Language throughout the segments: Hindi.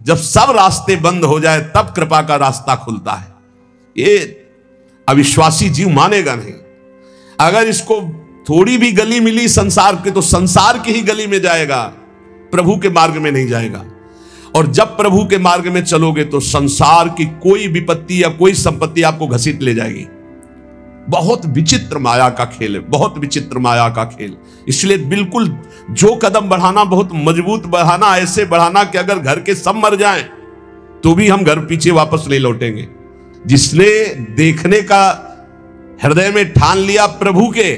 जब सब रास्ते बंद हो जाए तब कृपा का रास्ता खुलता है। ये अविश्वासी जीव मानेगा नहीं। अगर इसको थोड़ी भी गली मिली संसार की तो संसार की ही गली में जाएगा, प्रभु के मार्ग में नहीं जाएगा। और जब प्रभु के मार्ग में चलोगे तो संसार की कोई विपत्ति या कोई संपत्ति आपको घसीट ले जाएगी। बहुत विचित्र माया का खेल है, बहुत विचित्र माया का खेल। इसलिए बिल्कुल जो कदम बढ़ाना बहुत मजबूत बढ़ाना, ऐसे बढ़ाना कि अगर घर के सब मर जाएं तो भी हम घर पीछे वापस नहीं लौटेंगे। जिसने देखने का हृदय में ठान लिया प्रभु के,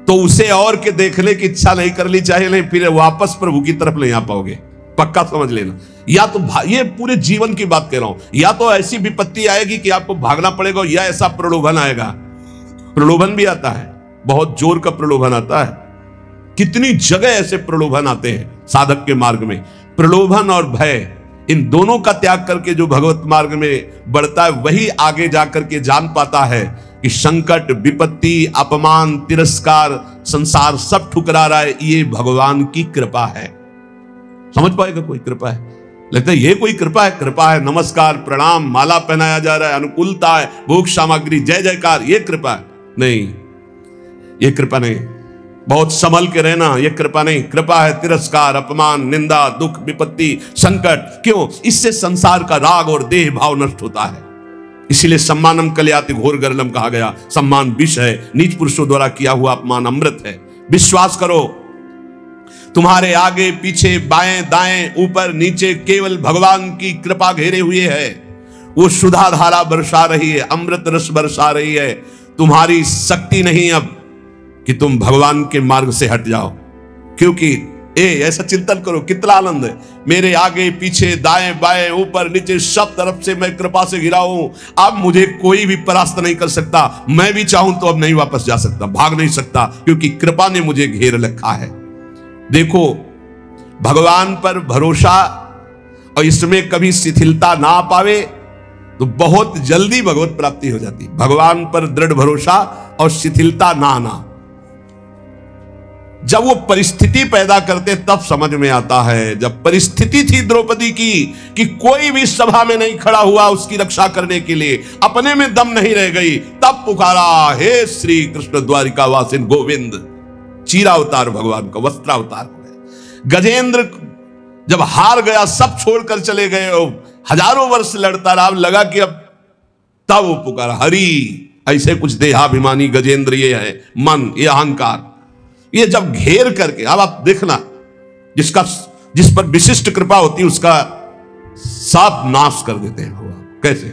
तो उसे और के देखने की इच्छा नहीं करनी चाहिए, नहीं फिर वापस प्रभु की तरफ नहीं आ पाओगे, पक्का समझ लेना। या तो ये पूरे जीवन की बात कह रहा हूं, या तो ऐसी विपत्ति आएगी कि आपको भागना पड़ेगा, या ऐसा प्रलोभन आएगा। प्रलोभन भी आता है, बहुत जोर का प्रलोभन आता है। कितनी जगह ऐसे प्रलोभन आते हैं साधक के मार्ग में। प्रलोभन और भय, इन दोनों का त्याग करके जो भगवत मार्ग में बढ़ता है, वही आगे जाकर के जान पाता है कि संकट, विपत्ति, अपमान, तिरस्कार, संसार सब ठुकरा रहा है, ये भगवान की कृपा है। समझ पाएगा कोई कृपा है? लगता है ये कोई कृपा है? कृपा है नमस्कार, प्रणाम, माला पहनाया जा रहा है, अनुकूलता है, भोग सामग्री, जय जयकार, ये कृपा है? नहीं, ये कृपा नहीं। बहुत संभल के रहना, ये कृपा नहीं। कृपा है तिरस्कार, अपमान, निंदा, दुख, विपत्ति, संकट। क्यों? इससे संसार का राग और देह भाव नष्ट होता है। इसीलिए सम्मानम कलयाति घोर गरलम कहा गया। सम्मान विष है, नीच पुरुषों द्वारा किया हुआ अपमान अमृत है। विश्वास करो, तुम्हारे आगे पीछे बाएं दाएं ऊपर नीचे केवल भगवान की कृपा घेरे हुए है। वो सुधा धारा बरसा रही है, अमृत रस बरसा रही है। तुम्हारी शक्ति नहीं अब कि तुम भगवान के मार्ग से हट जाओ, क्योंकि ऐसा चिंतन करो, कितना आनंद है। मेरे आगे पीछे दाएं बाएं ऊपर नीचे सब तरफ से मैं कृपा से घिरा हूं। अब मुझे कोई भी परास्त नहीं कर सकता। मैं भी चाहूं तो अब नहीं वापस जा सकता, भाग नहीं सकता, क्योंकि कृपा ने मुझे घेर रखा है। देखो, भगवान पर भरोसा और इसमें कभी शिथिलता ना पावे तो बहुत जल्दी भगवत प्राप्ति हो जाती। भगवान पर दृढ़ भरोसा और शिथिलता ना आना, जब वो परिस्थिति पैदा करते तब समझ में आता है। जब परिस्थिति थी द्रौपदी की कि कोई भी सभा में नहीं खड़ा हुआ उसकी रक्षा करने के लिए, अपने में दम नहीं रह गई, तब पुकारा, हे श्री कृष्ण द्वारिका वासिन गोविंद। चीरा अवतार भगवान का, वस्त्रावतार हो गए। गजेंद्र जब हार गया, सब छोड़कर चले गए, हजारों वर्ष लड़ता रहा, लगा कि अब, तब वो पुकारा हरि। ऐसे कुछ देहाभिमानी गजेंद्र ये है, मन, ये अहंकार, ये जब घेर करके, अब आप देखना, जिस पर विशिष्ट कृपा होती है उसका सब नाश कर देते हैं भगवान। कैसे?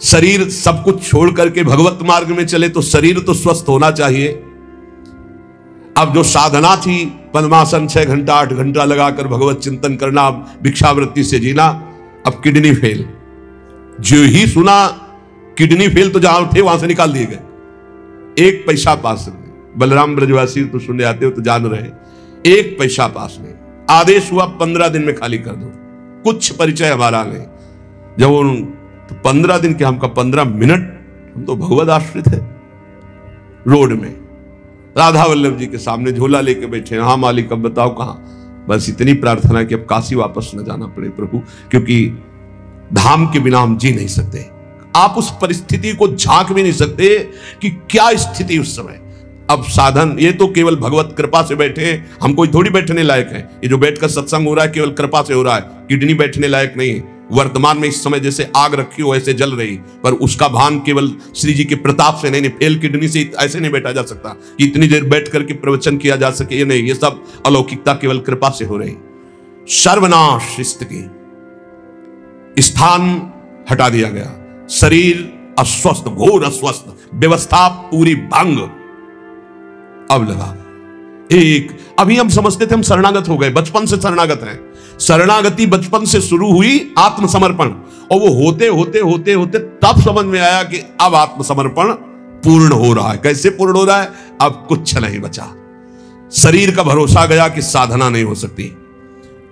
शरीर सब कुछ छोड़ करके भगवत मार्ग में चले तो शरीर तो स्वस्थ होना चाहिए। अब जो साधना थी, पद्मासन 6 घंटा 8 घंटा लगाकर भगवत चिंतन करना, भिक्षावृत्ति से जीना, अब किडनी फेल। जो ही सुना किडनी फेल तो जहां थे वहां से निकाल दिए गए। एक पैसा पास नहीं। बलराम ब्रजवासी तो सुनने आते हो तो जान रहे, एक पैसा पास नहीं। आदेश हुआ 15 दिन में खाली कर दो, कुछ परिचय हमारा नहीं। जब उन तो 15 दिन के, हमका 15 मिनट, हम तो भगवत आश्रित है। रोड में राधा वल्लभ जी के सामने झोला लेके बैठे, हाँ मालिक अब बताओ कहां। बस इतनी प्रार्थना कि अब काशी वापस न जाना पड़े प्रभु, क्योंकि धाम के बिना हम जी नहीं सकते। आप उस परिस्थिति को झांक भी नहीं सकते कि क्या स्थिति उस समय। अब साधन ये तो केवल भगवत कृपा से बैठे, हम कोई थोड़ी बैठने लायक है। ये जो बैठकर सत्संग हो रहा है केवल कृपा से हो रहा है। किडनी बैठने लायक नहीं है। वर्तमान में इस समय जैसे आग रखी हो ऐसे जल रही, पर उसका भान केवल श्री जी के प्रताप से नहीं, फेल किडनी से ऐसे नहीं बैठा जा सकता कि इतनी देर बैठ करके प्रवचन किया जा सके। ये नहीं, ये सब अलौकिकता केवल कृपा से हो रही। सर्वनाश स्थिति, स्थान हटा दिया गया, शरीर अस्वस्थ, घोर अस्वस्थ, व्यवस्था पूरी भंग। अब लगा एक, अभी हम समझते थे हम शरणागत हो गए, बचपन से शरणागत हैं। शरणागति बचपन से शुरू हुई, आत्मसमर्पण, और वो होते होते होते होते तब समझ में आया कि अब आत्मसमर्पण पूर्ण हो रहा है। कैसे पूर्ण हो रहा है? अब कुछ नहीं बचा। शरीर का भरोसा गया कि साधना नहीं हो सकती,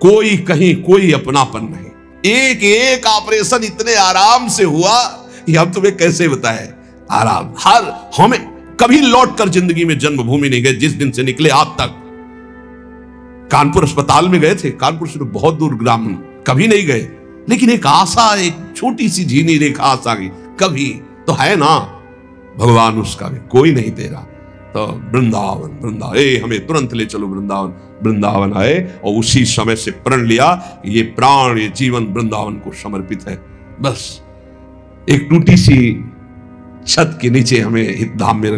कोई कहीं कोई अपनापन नहीं। एक एक ऑपरेशन इतने आराम से हुआ कि हम तुम्हें कैसे बताएं। आराम, हर हमें कभी लौट कर जिंदगी में जन्मभूमि नहीं गए जिस दिन से निकले आज तक। कानपुर अस्पताल में गए थे, कानपुर से तो बहुत दूर ग्राम, कभी नहीं गए, लेकिन एक आशा, एक छोटी सी झीनी रेखा आशा की, कभी तो है ना भगवान उसका भी कोई नहीं तेरा। तो वृंदावन वृंदावन, हमें तुरंत ले चलो वृंदावन। वृंदावन आए और उसी समय से प्रण लिया कि ये प्राण, ये जीवन वृंदावन को समर्पित है। बस एक टूटी सी छत के नीचे हमें हित धाम में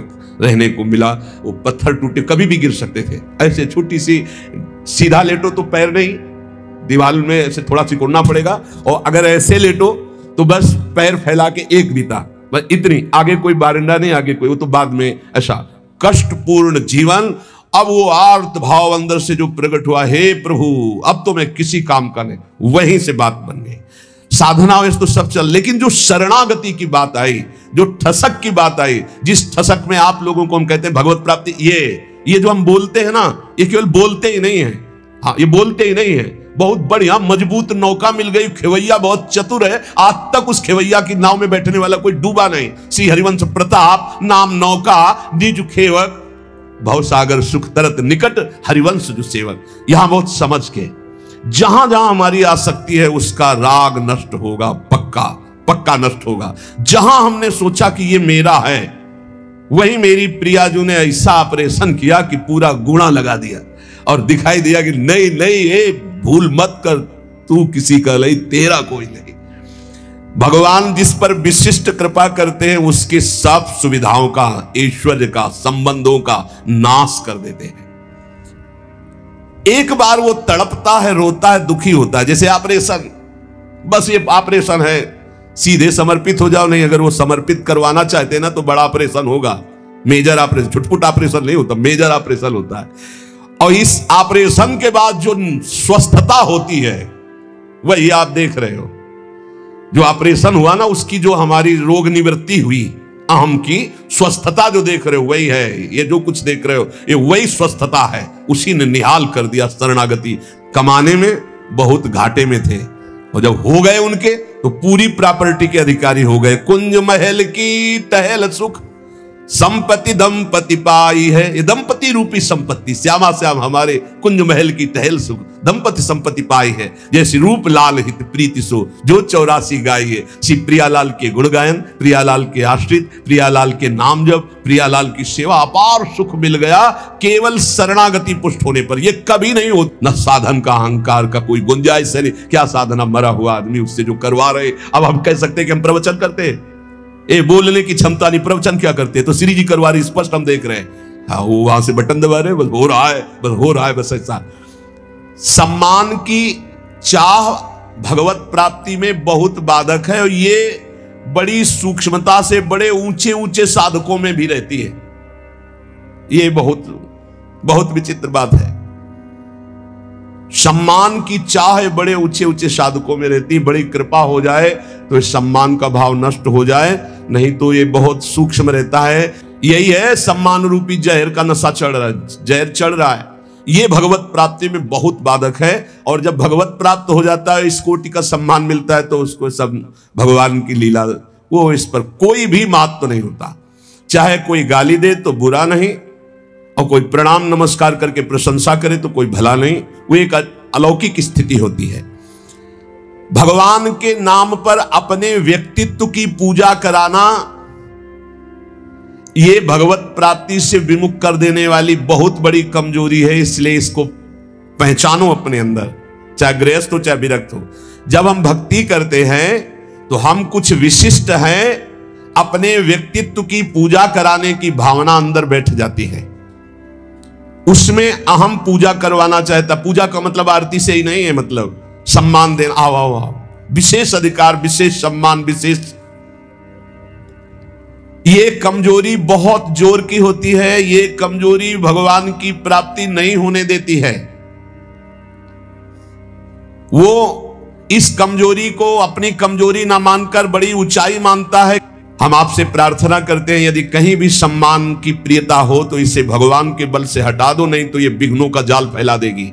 रहने को मिला। वो पत्थर टूटे, कभी भी गिर सकते थे, ऐसे छोटी सी, सीधा लेटो तो पैर नहीं, दीवार में ऐसे थोड़ा सिकुड़ना पड़ेगा, और अगर ऐसे लेटो तो बस पैर फैला के एक बीता, बस इतनी, आगे कोई बारंडा नहीं, आगे कोई, वो तो बाद में। ऐसा कष्टपूर्ण जीवन। अब वो आर्त भाव अंदर से जो प्रकट हुआ, हे प्रभु अब तो मैं किसी काम का नहीं, वहीं से बात बन गई। साधना वैसे तो सब चल, लेकिन जो शरणागति की बात आई, जो ठसक की बात आई, जिस ठसक में आप लोगों को हम कहते हैं भगवत प्राप्ति, ये जो हम बोलते हैं ना, ये केवल बोलते ही नहीं है। हाँ, ये बोलते ही नहीं है, बहुत बढ़िया मजबूत नौका मिल गई, खेवैया बहुत चतुर है, आज तक उस खेवैया की नाव में बैठने वाला कोई डूबा नहीं। श्री हरिवंश प्रताप नाम नौका, निज खेवक भव सागर सुख तरत निकट, हरिवंश जो सेवक। यहां बहुत समझ के, जहां जहां हमारी आसक्ति है उसका राग नष्ट होगा, पक्का पक्का नष्ट होगा। जहां हमने सोचा कि ये मेरा है, वही मेरी प्रियाजू ने ऐसा ऑपरेशन किया कि पूरा गुणा लगा दिया और दिखाई दिया कि नहीं नहीं, ये भूल मत कर, तू किसी का नहीं, तेरा कोई नहीं। भगवान जिस पर विशिष्ट कृपा करते हैं उसके सब सुविधाओं का, ऐश्वर्य का, संबंधों का नाश कर देते हैं। एक बार वो तड़पता है, रोता है, दुखी होता है, जैसे ऑपरेशन, बस ये ऑपरेशन है, सीधे समर्पित हो जाओ। नहीं, अगर वो समर्पित करवाना चाहते हैं ना तो बड़ा ऑपरेशन होगा, मेजर ऑपरेशन, छुटपुट ऑपरेशन नहीं होता, मेजर ऑपरेशन होता है। और इस ऑपरेशन के बाद जो स्वस्थता होती है वही आप देख रहे हो। जो ऑपरेशन हुआ ना, उसकी जो हमारी रोग निवृत्ति हुई, अहम की स्वस्थता जो देख रहे हो वही है। ये जो कुछ देख रहे हो ये वही स्वस्थता है, उसी ने निहाल कर दिया। शरणागति कमाने में बहुत घाटे में थे, और जब हो गए उनके तो पूरी प्रॉपर्टी के अधिकारी हो गए। कुंज महल की टहल सुख संपत्ति दंपति पाई है। ये दंपति रूपी संपत्ति, श्यामा श्याम हमारे कुंज महल की टहल सुख दंपति संपत्ति पाई है। जैसे रूप लाल हित प्रीति सो जो 84 गाइए। श्री प्रियालाल के गुण गायन, प्रियालाल के आश्रित, प्रियालाल के नाम जप, प्रियालाल की सेवा, अपार सुख मिल गया केवल शरणागति पुष्ट होने पर। ये कभी नहीं हो, न साधन का अहंकार का कोई गुंजाइश है। क्या साधना, मरा हुआ आदमी उससे जो करवा रहे। अब हम कह सकते हैं कि हम प्रवचन करते हैं, ए बोलने की क्षमता नहीं, प्रवचन क्या करते हैं? तो श्री जी करवा रही, स्पष्ट हम देख रहे हैं। हाँ, वो वहां से बटन दबा रहे, बस हो रहा है, बस हो रहा है, बस ऐसा। सम्मान की चाह भगवत प्राप्ति में बहुत बाधक है, और ये बड़ी सूक्ष्मता से बड़े ऊंचे ऊंचे साधकों में भी रहती है। ये बहुत बहुत विचित्र बात है। सम्मान की चाह बड़े ऊंचे ऊंचे साधकों में रहती है। बड़ी कृपा हो जाए तो इस सम्मान का भाव नष्ट हो जाए, नहीं तो ये बहुत सूक्ष्म रहता है। यही है सम्मान रूपी जहर का नशा चढ़ रहा है, जहर चढ़ रहा है। ये भगवत प्राप्ति में बहुत बाधक है। और जब भगवत प्राप्त हो जाता है, इस कोटि का सम्मान मिलता है, तो उसको सब भगवान की लीला, वो इस पर कोई भी महत्व नहीं होता। चाहे कोई गाली दे तो बुरा नहीं, और कोई प्रणाम नमस्कार करके प्रशंसा करे तो कोई भला नहीं। वो एक अलौकिक स्थिति होती है। भगवान के नाम पर अपने व्यक्तित्व की पूजा कराना, ये भगवत प्राप्ति से विमुख कर देने वाली बहुत बड़ी कमजोरी है। इसलिए इसको पहचानो अपने अंदर, चाहे गृहस्थ हो चाहे विरक्त हो। जब हम भक्ति करते हैं तो हम कुछ विशिष्ट हैं, अपने व्यक्तित्व की पूजा कराने की भावना अंदर बैठ जाती है। उसमें अहम पूजा करवाना चाहता। पूजा का मतलब आरती से ही नहीं है, मतलब सम्मान देना, आओ आओ आओ, विशेष अधिकार, विशेष सम्मान, विशेष। ये कमजोरी बहुत जोर की होती है। ये कमजोरी भगवान की प्राप्ति नहीं होने देती है। वो इस कमजोरी को अपनी कमजोरी ना मानकर बड़ी ऊंचाई मानता है। हम आपसे प्रार्थना करते हैं, यदि कहीं भी सम्मान की प्रियता हो तो इसे भगवान के बल से हटा दो, नहीं तो ये विघ्नों का जाल फैला देगी।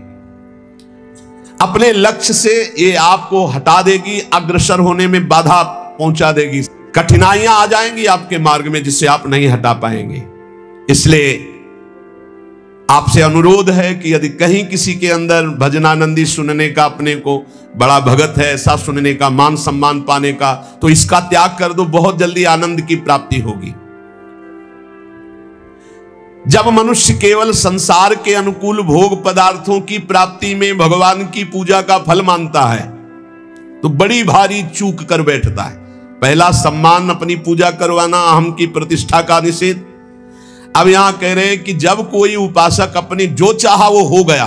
अपने लक्ष्य से ये आपको हटा देगी, अग्रसर होने में बाधा पहुंचा देगी। कठिनाइयां आ जाएंगी आपके मार्ग में जिससे आप नहीं हटा पाएंगे। इसलिए आपसे अनुरोध है कि यदि कहीं किसी के अंदर भजनानंदी सुनने का, अपने को बड़ा भगत है ऐसा सुनने का, मान सम्मान पाने का, तो इसका त्याग कर दो, बहुत जल्दी आनंद की प्राप्ति होगी। जब मनुष्य केवल संसार के अनुकूल भोग पदार्थों की प्राप्ति में भगवान की पूजा का फल मानता है तो बड़ी भारी चूक कर बैठता है। पहला सम्मान, अपनी पूजा करवाना, अहम की प्रतिष्ठा का निषेध। अब यहां कह रहे हैं कि जब कोई उपासक अपने जो चाहा वो हो गया,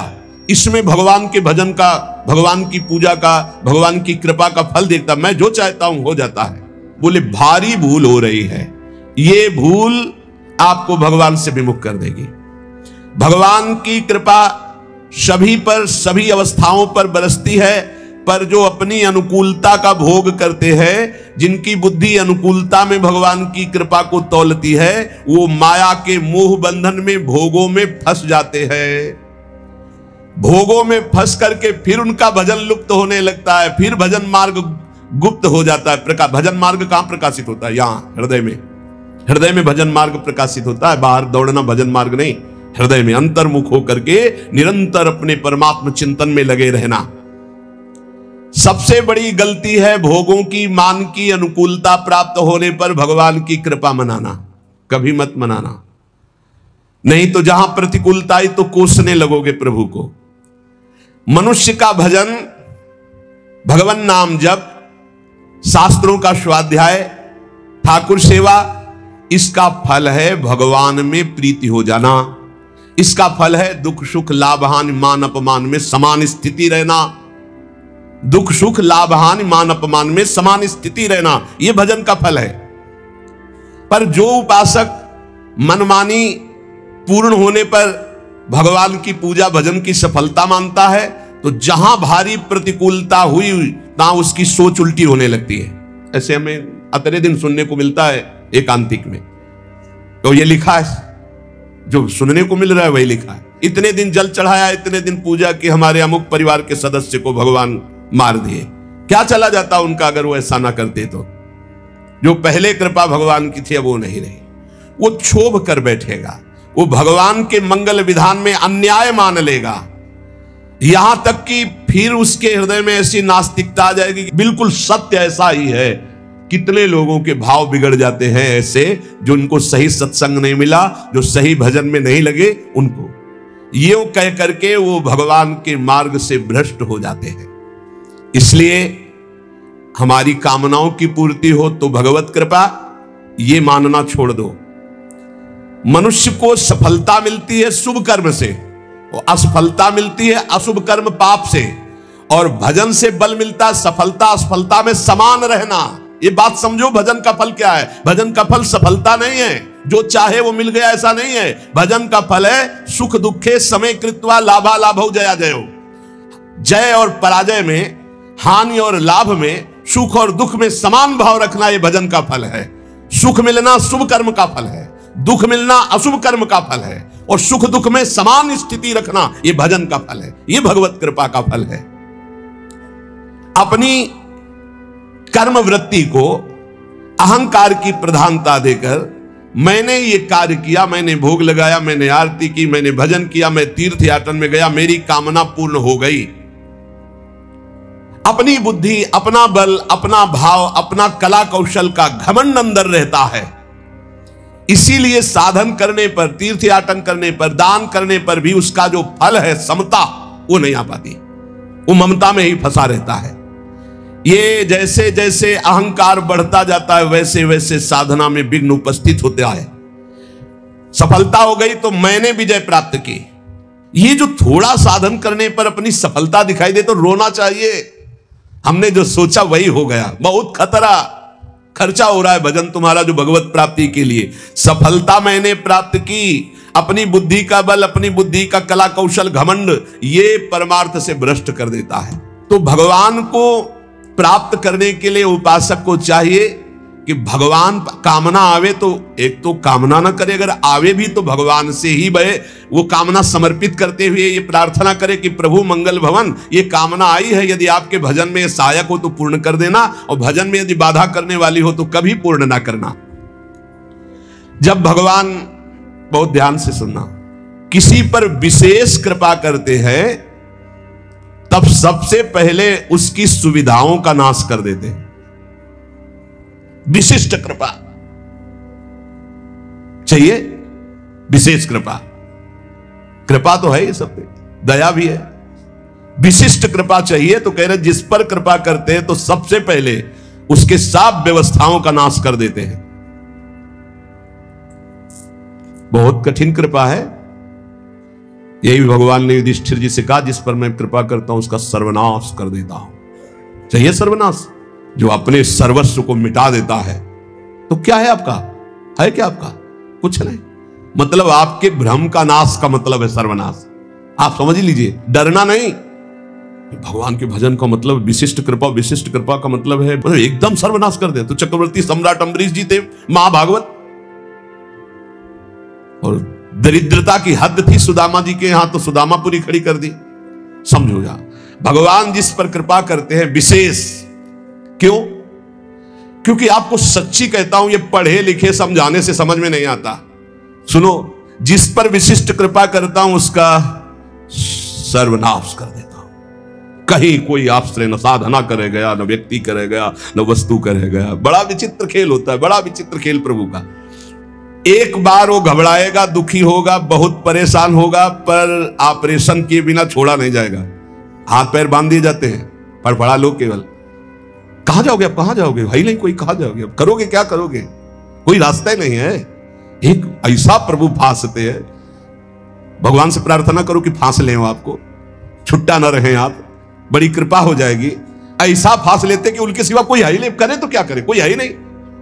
इसमें भगवान के भजन का, भगवान की पूजा का, भगवान की कृपा का फल देखता, मैं जो चाहता हूं हो जाता है, बोले भारी भूल हो रही है। ये भूल आपको भगवान से विमुख कर देगी। भगवान की कृपा सभी पर, सभी अवस्थाओं पर बरसती है, पर जो अपनी अनुकूलता का भोग करते हैं, जिनकी बुद्धि अनुकूलता में भगवान की कृपा को तौलती है, वो माया के मोह बंधन में, भोगों में फंस जाते हैं। भोगों में फंस करके फिर उनका भजन लुप्त होने लगता है, फिर भजन मार्ग गुप्त हो जाता है। भजन मार्ग कहां प्रकाशित होता है? यहां हृदय में। हृदय में भजन मार्ग प्रकाशित होता है। बाहर दौड़ना भजन मार्ग नहीं, हृदय में अंतर्मुख होकर के निरंतर अपने परमात्मा चिंतन में लगे रहना। सबसे बड़ी गलती है भोगों की, मान की, अनुकूलता प्राप्त होने पर भगवान की कृपा मनाना। कभी मत मनाना, नहीं तो जहां प्रतिकूलता आई तो कोसने लगोगे प्रभु को। मनुष्य का भजन, भगवान नाम जप, शास्त्रों का स्वाध्याय, ठाकुर सेवा, इसका फल है भगवान में प्रीति हो जाना। इसका फल है दुख सुख लाभ हानि मान अपमान में समान स्थिति रहना। दुख सुख लाभ हानि मान अपमान में समान स्थिति रहना, यह भजन का फल है। पर जो उपासक मनमानी पूर्ण होने पर भगवान की पूजा भजन की सफलता मानता है, तो जहां भारी प्रतिकूलता हुई ना उसकी सोच उल्टी होने लगती है। ऐसे हमें अतरे दिन सुनने को मिलता है एकांतिक में, तो ये लिखा है, जो सुनने को मिल रहा है वही लिखा है। इतने दिन जल चढ़ाया, इतने दिन पूजा की, हमारे अमुक परिवार के सदस्य को भगवान मार दिए। क्या चला जाता उनका अगर वो ऐसा ना करते तो? जो पहले कृपा भगवान की थी अब वो नहीं रही। वो क्षोभ कर बैठेगा, वो भगवान के मंगल विधान में अन्याय मान लेगा, यहां तक कि फिर उसके हृदय में ऐसी नास्तिकता आ जाएगी कि बिल्कुल सत्य ऐसा ही है। कितने लोगों के भाव बिगड़ जाते हैं ऐसे, जो उनको सही सत्संग नहीं मिला, जो सही भजन में नहीं लगे, उनको यूं कह करके वो भगवान के मार्ग से भ्रष्ट हो जाते हैं। इसलिए हमारी कामनाओं की पूर्ति हो तो भगवत कृपा, ये मानना छोड़ दो। मनुष्य को सफलता मिलती है शुभ कर्म से, और असफलता मिलती है अशुभ कर्म पाप से, और भजन से बल मिलता है सफलता असफलता में समान रहना। ये बात समझो, भजन का फल क्या है? भजन का फल सफलता नहीं है, जो चाहे वो मिल गया ऐसा नहीं है। भजन का फल है सुख दुखे समय कृत्वा लाभा लाभौ जया जयो। जय और पराजय में, हानि और लाभ में, सुख और दुख में समान भाव रखना, यह भजन का फल है। सुख मिलना शुभ कर्म का फल है, दुख मिलना अशुभ कर्म का फल है, और सुख दुख में समान स्थिति रखना, यह भजन का फल है, यह भगवत कृपा का फल है। अपनी कर्म वृत्ति को अहंकार की प्रधानता देकर, मैंने ये कार्य किया, मैंने भोग लगाया, मैंने आरती की, मैंने भजन किया, मैं तीर्थ यात्रा में गया, मेरी कामना पूर्ण हो गई। अपनी बुद्धि, अपना बल, अपना भाव, अपना कला कौशल का घमंड अंदर रहता है। इसीलिए साधन करने पर, तीर्थ याटन करने पर, दान करने पर भी उसका जो फल है समता, वो नहीं आ पाती। वो ममता में ही फंसा रहता है। ये जैसे जैसे अहंकार बढ़ता जाता है, वैसे वैसे साधना में विघ्न उपस्थित होता है। सफलता हो गई तो मैंने विजय प्राप्त की। ये जो थोड़ा साधन करने पर अपनी सफलता दिखाई दे तो रोना चाहिए। हमने जो सोचा वही हो गया। बहुत खर्चा हो रहा है भजन तुम्हारा जो भगवत प्राप्ति के लिए। सफलता मैंने प्राप्त की, अपनी बुद्धि का बल, अपनी बुद्धि का कला कौशल, घमंड, ये परमार्थ से भ्रष्ट कर देता है। तो भगवान को प्राप्त करने के लिए उपासक को चाहिए कि भगवान कामना आवे तो एक तो कामना ना करे, अगर आवे भी तो भगवान से ही बहे। वो कामना समर्पित करते हुए ये प्रार्थना करे कि प्रभु मंगल भवन, ये कामना आई है, यदि आपके भजन में सहायक हो तो पूर्ण कर देना, और भजन में यदि बाधा करने वाली हो तो कभी पूर्ण ना करना। जब भगवान, बहुत ध्यान से सुनना, किसी पर विशेष कृपा करते हैं तब सबसे पहले उसकी सुविधाओं का नाश कर देते हैं। विशिष्ट कृपा चाहिए, विशेष कृपा, कृपा तो है ही सब पे, दया भी है, विशिष्ट कृपा चाहिए। तो कह रहे जिस पर कृपा करते हैं तो सबसे पहले उसके सब व्यवस्थाओं का नाश कर देते हैं। बहुत कठिन कृपा है। यही भगवान ने युधिष्ठिर जी से कहा, जिस पर मैं कृपा करता हूं उसका सर्वनाश कर देता हूं। चाहिए सर्वनाश, जो अपने सर्वस्व को मिटा देता है। तो क्या है आपका, है क्या आपका? कुछ नहीं। मतलब आपके भ्रम का नाश का मतलब है सर्वनाश। आप समझ लीजिए, डरना नहीं। भगवान के भजन का मतलब विशिष्ट कृपा, विशिष्ट कृपा का मतलब है मतलब एकदम सर्वनाश कर दे। तो चक्रवर्ती सम्राट अम्बरीश जी थे महाभागवत, और दरिद्रता की हद थी सुदामा जी के यहां, तो सुदामा पूरी खड़ी कर दी। समझो यार, भगवान जिस पर कृपा करते हैं विशेष। क्यों? क्योंकि आपको सच्ची कहता हूं, ये पढ़े लिखे समझाने से समझ में नहीं आता। सुनो, जिस पर विशिष्ट कृपा करता हूं उसका सर्वनाश कर देता हूं। कहीं कोई आश्रय न साधना करे गया, न व्यक्ति करे गया, न वस्तु करे गया। बड़ा विचित्र खेल होता है, बड़ा विचित्र खेल प्रभु का। एक बार वो घबराएगा, दुखी होगा, बहुत परेशान होगा, पर ऑपरेशन किए बिना छोड़ा नहीं जाएगा। हाथ पैर बांध दिए जाते हैं, फड़फड़ा लो केवल। कहां जाओगे अब, कहां जाओगे भाई? नहीं कोई, कहां जाओगे अब? करोगे क्या करोगे? कोई रास्ता ही नहीं है। एक ऐसा प्रभु फांसते हैं। भगवान से प्रार्थना करो कि फांस ले आपको, छुट्टा ना रहे आप, बड़ी कृपा हो जाएगी। ऐसा फांस लेते कि उनके सिवा कोई है ही नहीं। करे तो क्या करे, कोई है ही नहीं।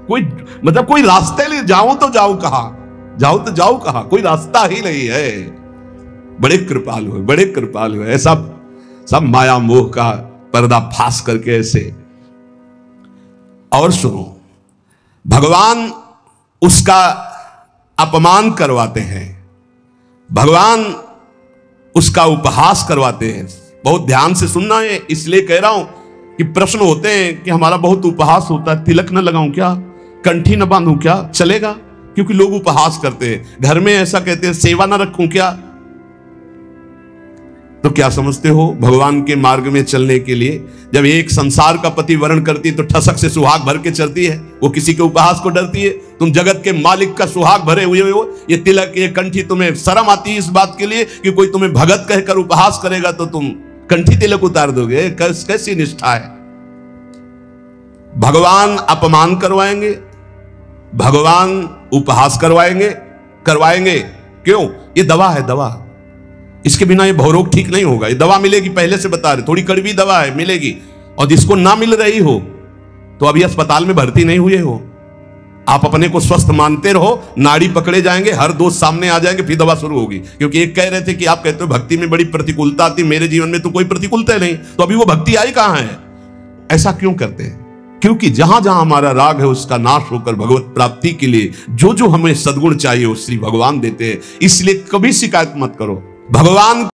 कोई मतलब कोई रास्ते ले, जाऊं तो जाऊं कहां, जाऊं तो जाऊं कहां, कोई रास्ता ही नहीं है। बड़े कृपालु है, बड़े कृपालु है। ऐसा सब माया मोह का पर्दा फांस करके ऐसे। और सुनो, भगवान उसका अपमान करवाते हैं, भगवान उसका उपहास करवाते हैं। बहुत ध्यान से सुनना है, इसलिए कह रहा हूं कि प्रश्न होते हैं कि हमारा बहुत उपहास होता है, तिलक न लगाऊं क्या, कंठी न बांधूं क्या, चलेगा? क्योंकि लोग उपहास करते हैं। घर में ऐसा कहते हैं, सेवा न रखूं क्या? तो क्या समझते हो, भगवान के मार्ग में चलने के लिए जब एक संसार का पति वर्ण करती है तो ठसक से सुहाग भर के चलती है। वो किसी के उपहास को डरती है? तुम जगत के मालिक का सुहाग भरे हुए हो, ये तिलक, ये कंठी, तुम्हें शर्म आती है इस बात के लिए कि कोई तुम्हें भगत कहकर उपहास करेगा तो तुम कंठी तिलक उतार दोगे? कैसी निष्ठा है? भगवान अपमान करवाएंगे, भगवान उपहास करवाएंगे। क्यों? ये दवा है, दवा। इसके बिना ये भवरोग ठीक नहीं होगा। ये दवा मिलेगी, पहले से बता रहे, थोड़ी कड़वी दवा है, मिलेगी। और जिसको ना मिल रही हो तो अभी अस्पताल में भर्ती नहीं हुए हो, आप अपने को स्वस्थ मानते रहो, नाड़ी पकड़े जाएंगे, हर दोस्त सामने आ जाएंगे, फिर दवा शुरू होगी। क्योंकि एक कह रहे थे कि आप कहते हो भक्ति में बड़ी प्रतिकूलता आती, मेरे जीवन में तो कोई प्रतिकूलता नहीं, तो अभी वो भक्ति आई कहां है? ऐसा क्यों करते हैं? क्योंकि जहां जहां हमारा राग है उसका नाश होकर भगवत प्राप्ति के लिए जो जो हमें सद्गुण चाहिए वो श्री भगवान देते हैं। इसलिए कभी शिकायत मत करो। भगवान